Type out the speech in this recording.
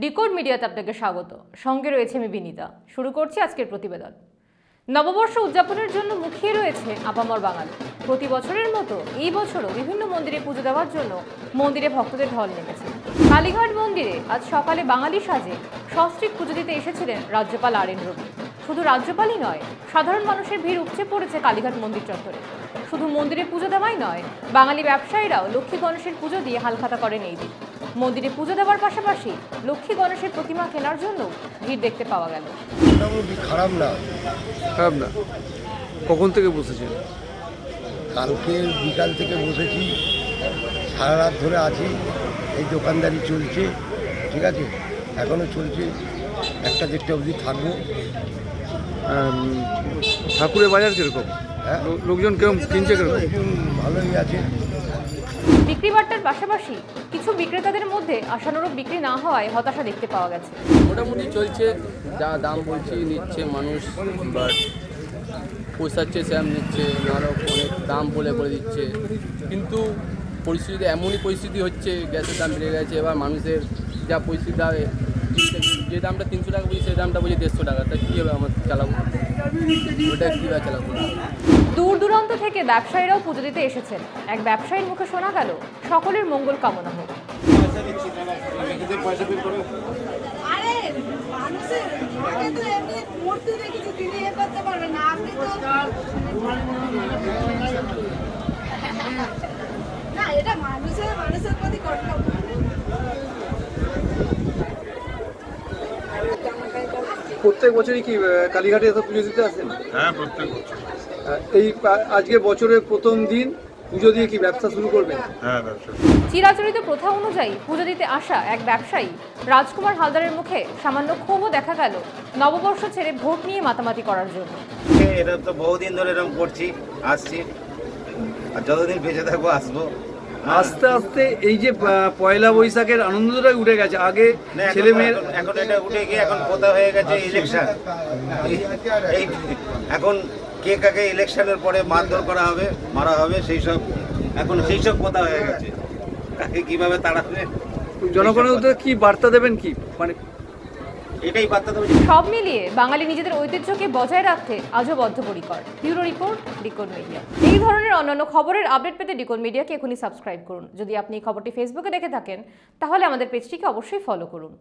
Decode মিডিয়াতে আপনাকে স্বাগত। সঙ্গে রয়েছে আমি বিনীতা। শুরু করছি আজকের প্রতিবেদন। নববর্ষ উদযাপনের জন্য মুখিয়ে রয়েছে আপামর বাঙালি। প্রতি বছরের মতো এই বছরও বিভিন্ন মন্দিরে পুজো দেওয়ার জন্য মন্দিরে ভক্তদের ঢল নেমেছে। কালীঘাট মন্দিরে আজ সকালে বাঙালি সাজে সস্ত্রীক পুজো দিতে এসেছিলেন রাজ্যপাল আর.এন. রবি। শুধু রাজ্যপালই নয়, সাধারণ মানুষের ভিড় উপচে পড়েছে কালীঘাট মন্দির চত্বরে। শুধু মন্দিরে পুজো দেওয়াই নয়, বাঙালি ব্যবসায়ীরাও লক্ষ্মী গণেশের পুজো দিয়ে হালখাতা করেন এই দিন। মন্দিরে পুজো দেওয়ার পাশাপাশি লক্ষ্মী গণেশের প্রতিমা কেনার জন্য ভিড় দেখতে পাওয়া গেল। খারাপ না। কখন থেকে বসেছেন? কালকে বিকাল থেকে বসেছি, সারা রাত ধরে আছি। এই দোকানদারি চলছে, ঠিক আছে, এখনও চলছে, 1-1:30 অবধি থাকবো। ঠাকুরের বাজার কিরকম? হ্যাঁ, লোকজন কেমন কিনছে? লোকজন ভালোই আছে। বিক্রি বাট্টার পাশাপাশি কিছু বিক্রেতাদের মধ্যে আশানুরূপ বিক্রি না হওয়ায় হতাশা দেখতে পাওয়া গেছে। মোটামুটি চলছে, যা দাম বলছি নিচ্ছে মানুষ, বাট পোষাচ্ছে স্যাম নিচ্ছে, নানা অনেক দাম বলে দিচ্ছে। কিন্তু পরিস্থিতি এমনই পরিস্থিতি হচ্ছে, গ্যাসের দাম বেড়ে গেছে। এবার মানুষের যা পরিস্থিতি, যে দামটা 300 টাকা বলছি সেই দামটা বলছি 150 টাকা। তা কী হবে আমার চালাবো? ওটা কীভাবে চালাবো? দূর দূরান্ত থেকে ব্যবসায়ীরাও পুজো দিতে এসেছেন। এক ব্যবসায়ীর মুখে শোনা গেল সকলের মঙ্গল কামনা হোক। আরে মানুষের আগে তো এমনি মূর্তি দেখেছি, তিনি এ করতে পারবেন না, আপনি তো না, এটা মানুষের প্রতি কর্তব্য। প্রত্যেক বছরই কি কালীঘাটে এত পুজো দিতে আসেন? হ্যাঁ, প্রত্যেক বছর। এই আজকে বছরের প্রথম দিন পুজো দিয়ে কি ব্যবসা শুরু করবেন? হ্যাঁ, ব্যবসা। চিরাচরিত প্রথা অনুযায়ী পুজো দিতে আসা এক ব্যবসায়ী রাজকুমার হালদারের মুখে সামান্য ক্ষোভও দেখা গেল নববর্ষ ছেড়ে ভোট নিয়ে মাতামাতি করার জন্য। এটা তো বহুদিন ধরে এরকম করছি, আসছি, আর যতদিন বেঁচে থাকবো আসবো। আস্তে আস্তে এই যে পয়লা বৈশাখের আনন্দটাই উঠে গেছে। আগে ছেলে মেয়ের এখন এটা উঠে গিয়ে এখন কোথা হয়ে গেছে ইলেকশন। এই এখন কে কাকে ইলেকশনের পরে মারধর করা হবে, মারা হবে, সেই সব কথা হয়ে গেছে। কাকে কিভাবে তাড়াবে, জনগণের উদ্দেশ্যে কি বার্তা দেবেন? কি মানে এটাই বার্তা দেবো। সব মিলিয়ে বাঙালি নিজেদের ঐতিহ্যকে বজায় রাখতে আজও বদ্ধপরিকর। Bureau report, decode media. এই ধরনের অন্যান্য খবরের আপডেট পেতে ডিকোড মিডিয়াকে এখনই সাবস্ক্রাইব করুন। যদি আপনি এই খবরটি ফেসবুকে দেখে থাকেন তাহলে আমাদের পেজটিকে অবশ্যই ফলো করুন।